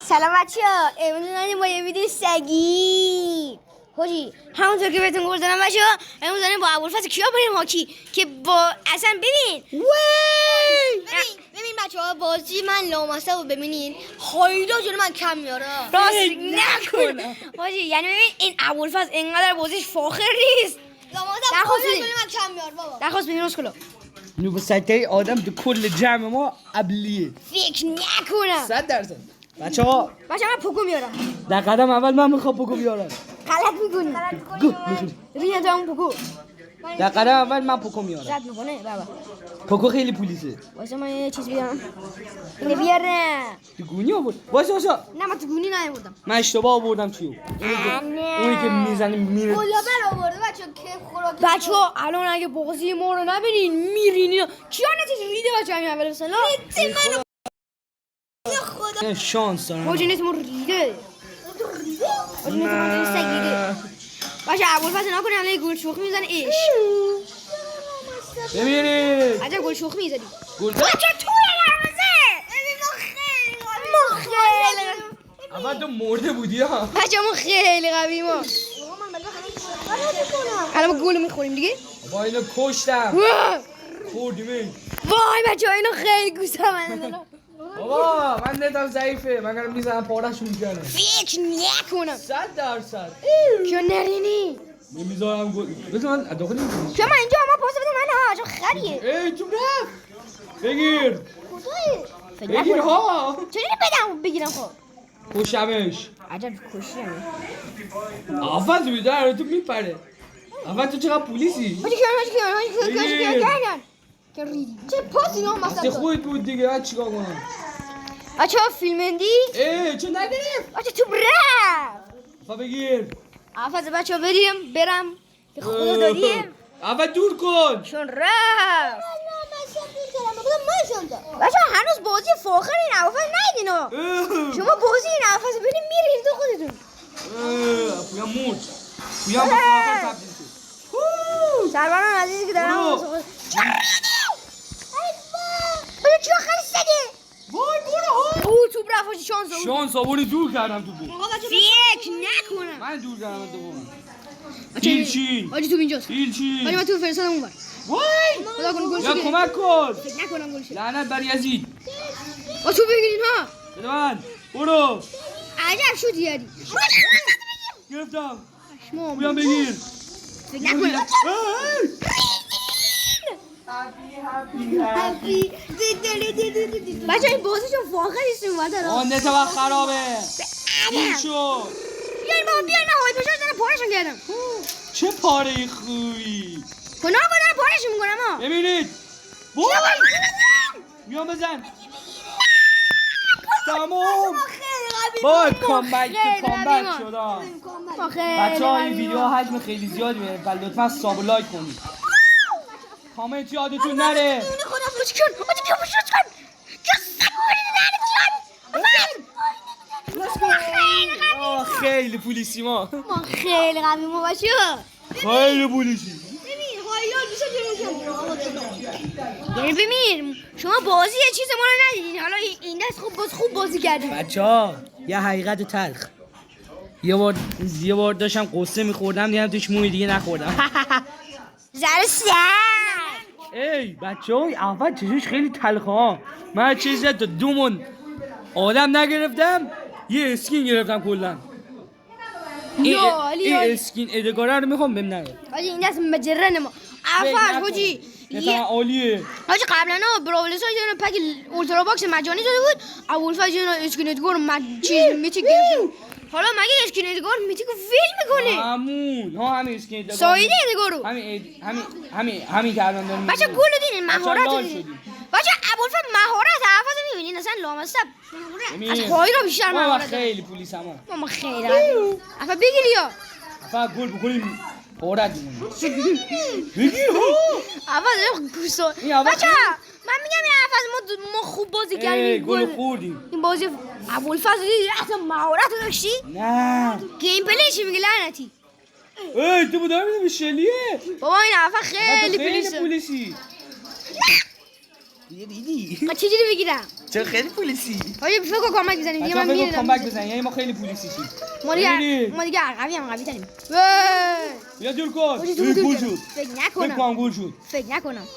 سلام بچه‌ها، امروز داریم با یه ویدیو سگی حاجی همونطور که بهتون گفتم بچه‌ها امروز داریم با ابوالفضل کیا بریم هاکی که با اصلا ببین ببین بچه‌ها بازی من لامصب رو ببینین هایدا جلو من کم میاره راست نکن حاجی یعنی ببین این ابوالفضل اینقدر بازیش فاخر نیست درخواست جلو من کم میاره بابا درخواست ببین اسکلو اینو با سکته آدم تو کل جمع ما ابلیه فکر نکنم 100%. بچه‌ها من پوکو میارم در قدم اول من میخوام پوکو بیارم. غلط میکنی رینا تو هم پوکو در قدم اول من پوکو میارم. زد میکنه بابا پوکو خیلی پولیسه. واسه من یه چیز بیارم اینو بیار نه تو گونی آورد. واسه نه من تو گونی نیاوردم من اشتباه آوردم چیو اونی که میزنه میره گلابه آورده بچه‌ها الان اگه بازی ما رو نبینین میرین اینا کیا نتیجه ریده بچه همین اول سلام خدا شانس دارم حاجی نت ما ریده حاجی نت ما سگیده باشه ابوالفضل نکنه الان گل شوخی میزنه ایش ببینید عجب گل شوخی میزنی گل بچه توی لرزه ما خیلی اول تو مرده بودی ها بچه ما خیلی قوی ما الان ما گل میخوریم دیگه با اینو کشتم خوردیم وای بچه ها اینو خیلی گوست هم بابا من نتم ضعیفه من دارم میزنم پارشون میکنم فکر نکنم 100% کیا نرینی نمیذارم گل بذار من داخل نمیکنم کیا من اینجا ما پاس بده من ها چون خریه ای تو رفت بگیر بگیر نکنم ها چجوری بدم بگیرم خب کشمش عجب کشیمه آفت بیدار تو میپره آفت تو چقدر پولیسی حاجی کیا که ریدی چه پاسی نام دست مثلا خودت بود دیگه من چیکار کنم بچه ها فیلم اندی ای چه نگرفت بچه تو رفت بگیر حافظ بچه ها برم که خدا دادیم اول دور کن چون رفت بچه ها هنوز بازی فاخر این حافظ نایدین ها شما بازی این حافظ ببینیم میرین تو خودتون پویا مرد پویا با فاخر تبدیل شد سروران عزیزی که دارم چون ریدی بچه چیو خیلی سگه وای برو ها او توب رفت شانس آورد شانس آوردی دور کردم تو بود فکر نکنم من دور کردم تو بود بچه هیلچی حاجی تو اینجاست هیلچی حاجی من تو فرستادم اون بر وای خدا کنه گل یا شد کمک کن فکر نکنم گل شد لعنت بر یزید با تو بگیرین ها بده من برو عجب شد یادی گرفتم شما پویا بگیر فکر نکنم بچه این بازیشون فاخر نیستیم آن نت وقت خرابه این شو بیاین من های پشار دارم پارشون کردم چه پاره خوبی کنا با دارم پارشون میکنم ها ببینید میام بزن تمام با کامبک شد بچه ها این ویدیو حجم خیلی زیادی میره و لطفا ساب و لایک کنید کامنت یادتون نره خیلی پولیسی ما خیلی قوی ما بچه خیلی پولیسی ببین هایلال میشه یعنی ببین شما بازی یه چیز ما رو ندیدین حالا این دست خوب بازی کردیم بچه ها یه حقیقت تلخ یه بار داشتم قصه میخوردم دیدم توش موی دیگه نخوردم زر سر ای بچه های اول چشش خیلی تلخه ها من چیز تا دومون آدم نگرفتم یه اسکین گرفتم کلا این اسکین ادگاره رو میخوام بهم نگه حاجی این دست مجرن ما عفاش حاجی نتاً عالیه حاجی قبلا براولیس ها یه پک اولترا باکس مجانی داده بود ابوالفضل یه اسکین ادگار چیز میتیک گرفت حالا مگه اسکین ادگار میتیکو فیل میکنه همون همین اسکین ادگار سایده ادگارو همین که الان داریم بچه گل دیدین مهارت دیدین بچه ابوالفضل مهارت حافظ میبینین اصلا لامصب از خواهی رو بیشتر مهارت خیلی پولیس ما خیلی افا بگیری یا فقط گل بکنیم پارت میمونیم بگیر ها افا گوسو بچه من میگم این حافظ ما خوب بازی کردیم گل خوردیم این بازی ابوالفضل دیدی اصلا مهارت رو داشتی نه گیم پلی چی میگه لعنتی ای تو بود دارم میدونی شلیه بابا این افا خیلی پولیسی چه جوری بگیرم چه خیلی پلیسی. حاجی فکر کن کامبک بزنیم دیگه من میرم کامبک بزن یعنی ما خیلی پلیسی شیم. ما دیگه قوی تریم. بیا دور کن. گول شد. فکر نکنم گول شد. فکر نکنم.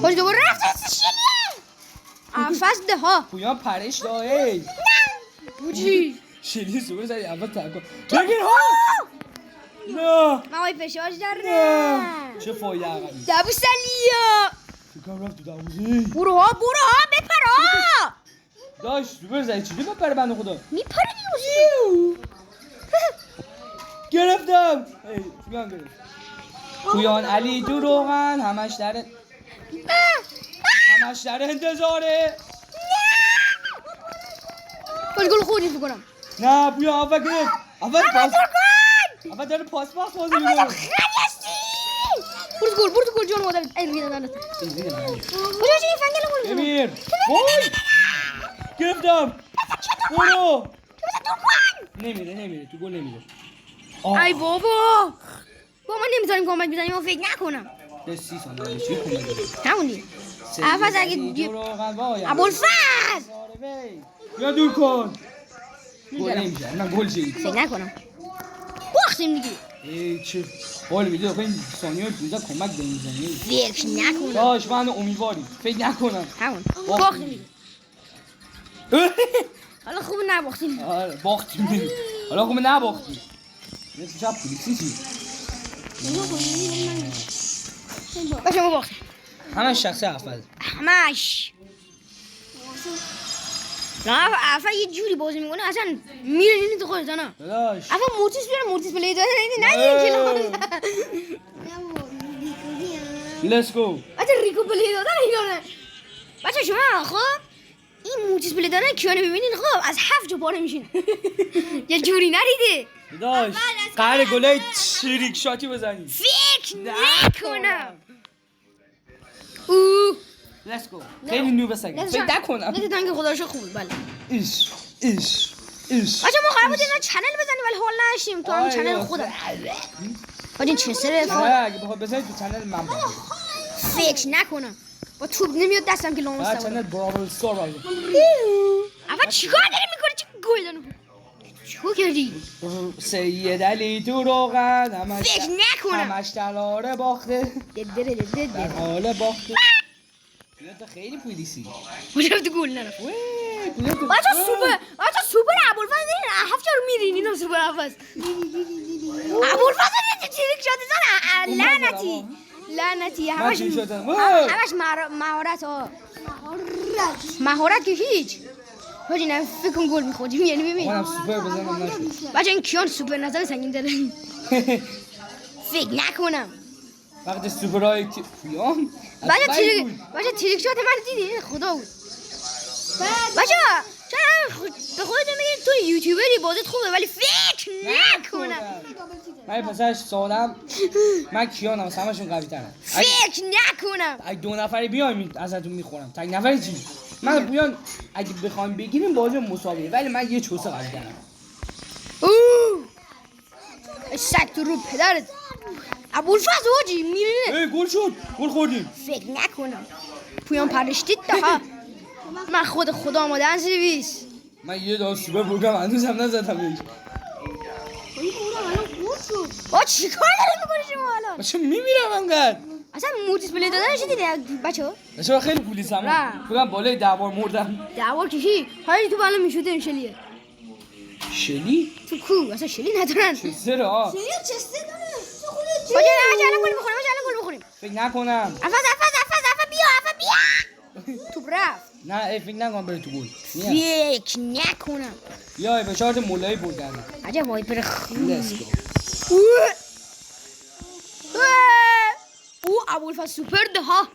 حاجی دوباره رفت شلیه. فصل ها. پویان پرش داره. حاجی شلی سوبر زدی اول تکو. بگیر ها. نه. ما وای فشار داره. چه فایده عقبی. دبو سلیا. فکرم رفت تو دروازه. برو ها بپر ها. داش سوبر زدی چجوری بپره بنده خدا. میپره دیگه. گرفتم. پویان گرفت. پویان علی دروغن همش در انتظاره. باش گل خودی فکر کنم. نه پویان اول گرفت. اول داره پاس بازی می‌کنه. برو گل جون مادر. ای میدان دادن. کجا چی فنگل گل. امیر. وای. گرفتم. برو. نمیره تو گل نمیره. ای بابا. با من نمیذاریم کامبک بزنیم و فکر نکنم. ده 30 ثانیه چی کنه؟ همونی. افاز اگه ابوالفضل. یا دور کن. گل نمیشه. من گل چی؟ فکر نکنم. باختیم دیگه. ای چه حال میده آخه این ثانیه 15 کمک بمیزنی. فکر نکنم. داش من امیدواری. فکر نکنم. همون. باختیم دیگه. حالا خوب نباختیم. آره باختیم. حالا خوب نباختیم. نه چه پلیسی چی؟ باشه ما باختیم. همش شخصی اول. همش. نه افا یه جوری بازی میکنه اصلا میره این تو خودت نه. داداش. افا مورتیس پلی داره نه این Let's go. بچه ریکو پلی دادن اینا. بچه شما خب این مورتیس پلی دادن کیانو ببینین خب از 7 جا پاره میشین. یه جوری نریده. داداش قرار گلای تریک شاتی بزنی. فکر نکنم. Let's go. خیلی نوبه سگه. فکر نکنم. نه تنگ خدا رو خوب بله. ایش. بچه ما قرار بود اینا چنل بزنیم ولی حال نشیم تو همین چنل خودم. بچه چه سره نه اگه بخواد بزنی تو چنل من باید. فکر نکنم. با توپ نمیاد دستم که لامس باید چنل براول ستار باید. اول چیکار داری میکنی چه گوی دانو؟ چیکار کردی؟ سید علی دروغن فکر نکنم. همش دلاره باخته. در حال باخته. تو خیلی پولیسی. بچه تو گل نرفت. بچه سوپر ابوالفضل دیدین 7 جا رو میرین اینا سوپر ابوالفضل. ابوالفضل یه تریک شده زن لعنتی همش مهارت که هیچ. بچه نه فکر کن گل میخوردیم یعنی ببین. منم سوپر بزنم نشد. بچه این کیان سوپر نزده سنگین داره. فکر نکنم. وقتی سوپرهای پویان بچه تریک شات من دیدی خدا بود. بچه به خودتون میگید تو یوتیوبری بازیت خوبه ولی فکر نکنم. من پسرش سادم من کیانم از همشون قوی ترم. فکر نکنم. اگه 2 نفری بیایم ازتون میخورم. تک نفری چی؟ من پویان اگه بخوایم بگیریم بازی مساویه ولی من یه چوسه قوی ترم. سگ تو رو پدرت. ابوالفضل حاجی میره. گل شد. گل خوردیم. فکر نکنم. پویان پرشتید ها. من خدا آمادن سرویس. من یه دار سوپر بگم هنوزم نزدم بهش. با چی کار داری میکنی شما حالا؟ بچه میمیرم انقدر. اصلا موتیس پلی دادن شدید بچه ها؟ بچه خیلی پولیسم. فکرم بالای 10 بار مردم. 10 بار کشی؟ حالی تو بالا میشوده این شلیه. شلی؟ تو کو؟ اصلا شلی ندارن. چه ها؟ شلی چسته داره. باشه الان گل بخوریم. فکر نکنم. افا بیا. تو رفت. نه فکر نکنم بره تو گل. فکر نکنم. یا به شارت مولایی بردن. عجب وایپر لیتس گو. ابوالفضل سوپر ده ها.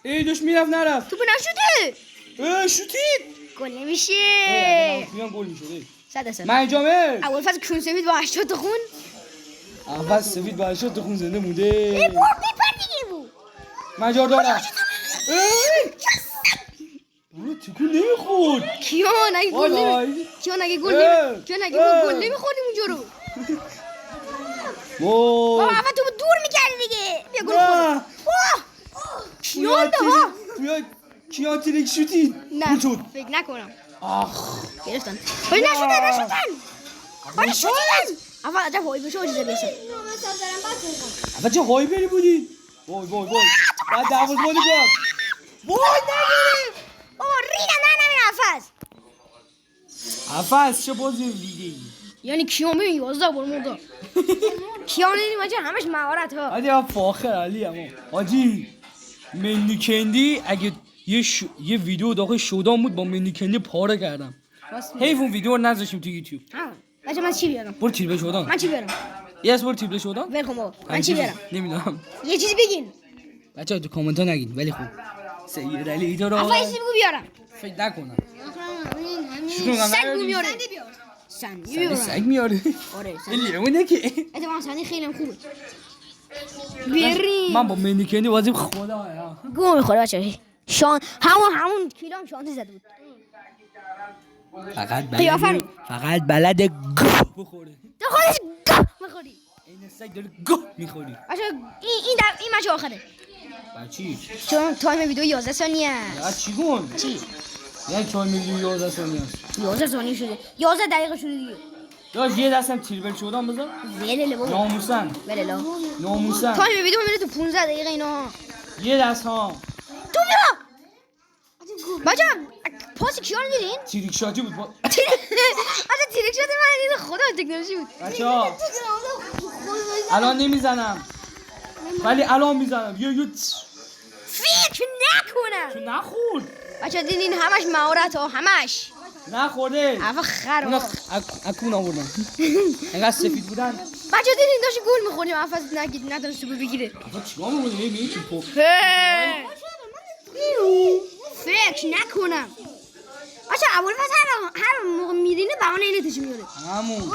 ای دوش میرفت نرفت. تو نشده. شوتید. گل نمیشه. میان گل میشه. 100%. من جامه. ابوالفضل کون سفید با 80 تا خون. اول سفید با 80 تا خون زنده مونده. ای بپر دیگه بو. من جار دارم. تکون نمیخورد. کیان اگه گل نمیخوردیم اونجا رو. بابا اول تو دور میکردی دیگه. بیا گل خورد. کیان ده ها. کیا تریک شوتی نه شد فکر نکنم آخ گرفتن ولی نشدن ولی شدن اول عجب هایی بشه اجازه بیسن اول چه هایی بری بودی وای بعد دعواز مالی کن وای نگیریم بابا ریدن نه نمی عفاز چه بازی دیگه یعنی کیان ببین 11 بار مرده کیان دیدیم آجی همش مهارت ها آجی من فاخر علی اما آجی منو کندی اگه یه ویدیو داخل شودان بود با منو کندی پاره کردم حیف اون ویدیو رو نذاشتیم تو یوتیوب بچه من چی بیارم برو تیربه شودان من چی بیارم یه از برو تیربه شودان ول کن بابا من چی بیارم نمیدونم یه چیزی بگین بچه‌ها تو کامنت ها نگین ولی خوب سید علی تو رو افایی چیزی بگو بیارم فکر نکنم سگ بگو میاره سندی بیارم سگ میاره آره لیمونه که اتفاقا سندی خیلی هم خوبه بریم من با منو کندی بازی خدا گو میخوره بچه همون کیلو هم شانتی زده بود فقط بلد گوه بخوره تو خودش گو میخوری این سگ داره گوه میخوری بچه این مچ آخره بچی چون تایم ویدیو 11 ثانیه است چی گون چی؟ یعنی تایم ویدیو 11 ثانیه است 11 ثانیه شده 11 دقیقه شده دیگه داش یه دستم تیربل شدم بذار ویلله بابا ناموسن ویلله ناموسن تایم ویدیو میره تو 15 دقیقه اینا یه دست ها تو بیا بچه پاس کیا رو دیدین؟ تیریک شاتی بود بچه تیریک شده من دیدم خدا تکنولوژی بود بچه ها الان نمیزنم ولی الان میزنم یه فکر نکنم تو نخورد بچه دیدین همش مهارت ها همش نخورده اول خراب اکون آوردم اینقدر سفید بودن بچه دیدین داشت گل میخوریم افز نگید نداشت تو بگیره چیکار می‌کنی میگی چی پو فکر نکنم بچه اول هر موقع میرینه بهانه اینتش میاره همون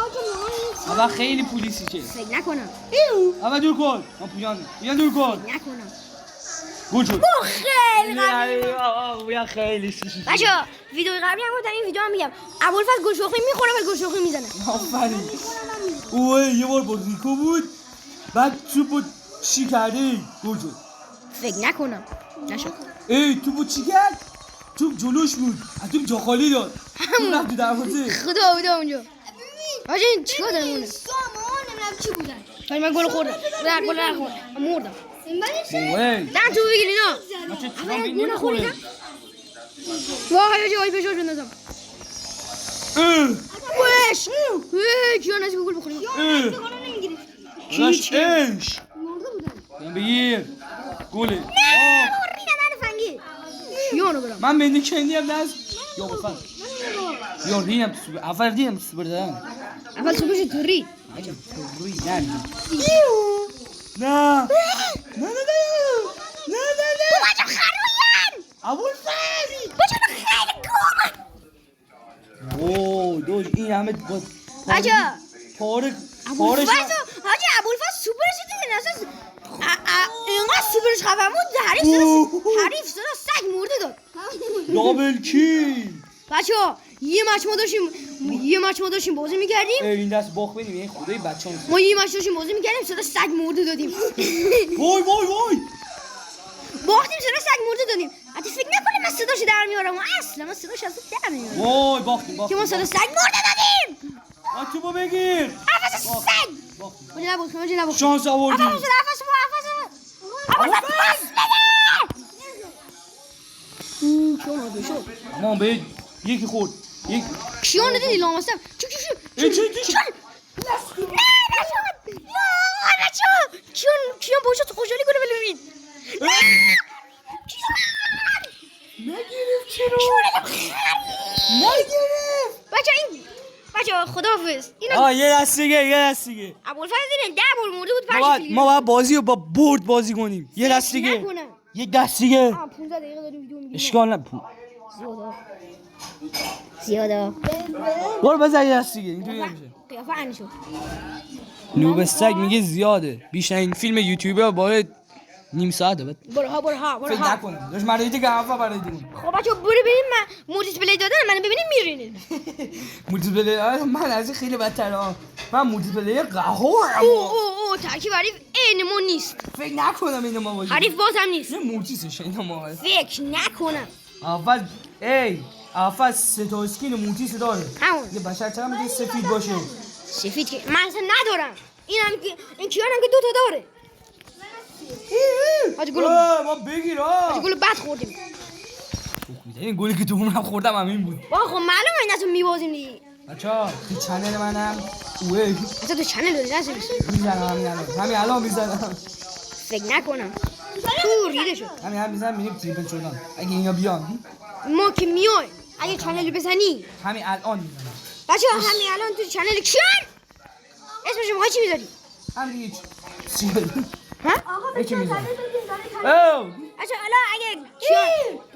اول خیلی پولیسی چه فکر نکنم اول دور کن من پویان دور کن نکنم گل شد خیلی قبلی خیلی بچه ویدیو قبلی هم گفتم این ویدیو هم میگم ابوالفضل گل شوخی میخوره ولی گل شوخی میزنه آفرین اوه یه بار با ریکو بود بعد توپو چی کردی گل شد فکر نکنم نشد ای توپو چی کرد توپ جلوش بود توپ جا خالی داد اون رفت تو دروازه خدا بوده اونجا بچه این چیکار داره مونه سامان نمیدونم چی بودن ولی من گل خوردم گل نخوردم مردم اوه نه تو بگیر اینا بچه چیکار من بی گل نمیخوره نخوردم وای جای فشار بندازم وش کیا نزدیک گل بخوریم راش ایش بگیر گله کیانو برم من منو کندی هم دست یا بفر یا ریم تو سوبر اول ریم تو سوبر دادم اول تو بشی تو ری روی نه بچه خروین اول فری بچه خیلی کامل اوه دوش این همه با بچه پاره ابوالفضل حاجی ابوالفضل سوپر شده اساس اینقدر سوپرش خفن بود حریف صدا سگ مرده داد دابل کیل بچه یه مچ ما داشتیم بازی میکردیم این دست باخ بدیم این خدای بچه هم ما یه مچ داشتیم بازی میکردیم صدا سگ مرده دادیم وای باختیم صدا سگ مرده دادیم حتی فکر نکنیم من صداشو در میارم اصلا من صداش اصلا در میارم وای باختیم که ما صدا سگ مرده دادیم توپو بگیر افس سگ بودی نباختیم شانس آوردی افس کیانو بشو ما به یکی خورد یک کیانو دیدی لامستم چو چی کیان باشد خوشحالی کنه ولی رید نگیرف چرا بچه خداحافظ یه دست دیگه ابوالفضل دیدن 10 بار مرده بود ما باید بازی رو با برد بازی کنیم یه دست دیگه یک دست دیگه 15 دقیقه داریم ویدیو میگیریم اشکال نه زیاده برو بزن یه دست دیگه اینطوری نمیشه قیافه عنی شد نوب سگ میگه زیاده بیشترین فیلم یوتیوبر باید نیم ساعته برو ها فکر نکنم داشت من دیگه حرفا برای دیگه خب بچه برو ببینیم من مولتی پلی دادن من ببینیم میرینید مولتی پلی من از این خیلی بدترم من مولتی پلی قهرم او ترکیب حریف اینمون نیست فکر نکنم اینو ما باشه حریف باز هم نیست یه مولتیسش اینا ما فکر نکنم اول اول سه تا اسکین موتیس داره همون یه بشر چرا میگه سفید باشه سفید که من اصلا ندارم این کیانم که 2 تا داره حاجی گلو ما بگیر حاجی گلو بد خوردیم این گلی که تو اونم خوردم همین بود با خب معلومه این دستو میبازیم دیگه بچه‌ها تو چنل منم اوه اصلا تو چنل داری نزدیک میزنم همین الان میزنم فکر نکنم تو ریده شد همین میزنم میریم تریپل شدن اگه اینا بیان ما که میایم اگه چنل بزنی همین الان میزنم بچه ها همین الان تو چنل کیان اسمش ما چی میذاری؟ هم دیگه ها؟ یکی میزنم بچه حالا اگه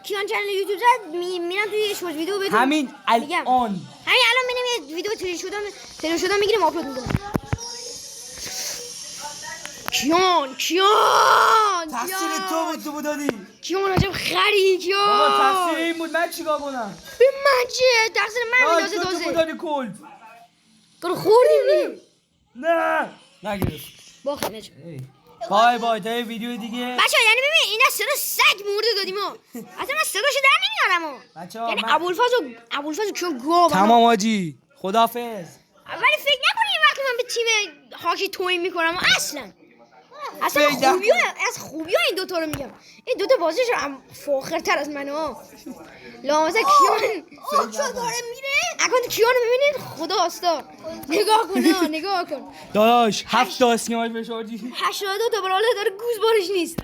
کیان چنل یوتیوب زد میرم توی شورت ویدیو بهتون همین الان همین الان میریم یه ویدیو تری شدن میگیریم آپلود میکنم کیان تقصیر تو بود دادی کیان عجب خری کیان بابا تقصیر این بود من چیکار کنم به من چیه تقصیر من میدازه تو دوزه دادی کل کار خوردیم نه نگرفت باخت نجم بای تا یه ویدیو دیگه بچه ها یعنی ببین اینا صدا سگ مرده دادیم ها اصلا من صداشو در نمیارم ها بچه‌ها یعنی ابوالفضل کیان گوه تمام آجی خدافظ ولی فکر نکنی وقتی من به تیم هاکی توهین میکنم اصلا از خوبی ها این دوتا رو میگم این دوتا بازیش هم فاخرتر از منه ها لامزه کیان چه داره میره اکانت کیان رو میبینید خدا استا نگاه کن داداش 7 تا اسکیماش بشه آجی 82 تا براله داره گوز بارش نیست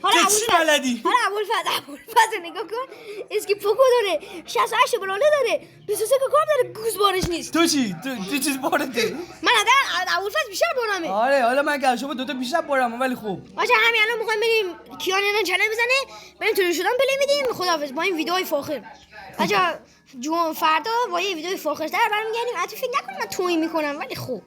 حالا چی بلدی؟ ابوالفضل نگاه کن اسکی پوکو داره 68 براله داره 23 کار داره گوز بارش نیست تو چی؟ تو چیز بارده؟ من ابوالفضل بیشتر بارمه آره حالا من که شما دوتا بیشتر بارم ولی خوب باشه همین الان میخوایم بریم کیان اینا چنل بزنه بریم توی شدن پلی میدیم خداحافظ با این ویدیوهای فاخر بچا فردا با یه ویدیوی فاخرتر برمیگردیم حتی فکر نکنم من توهین میکنم ولی خوب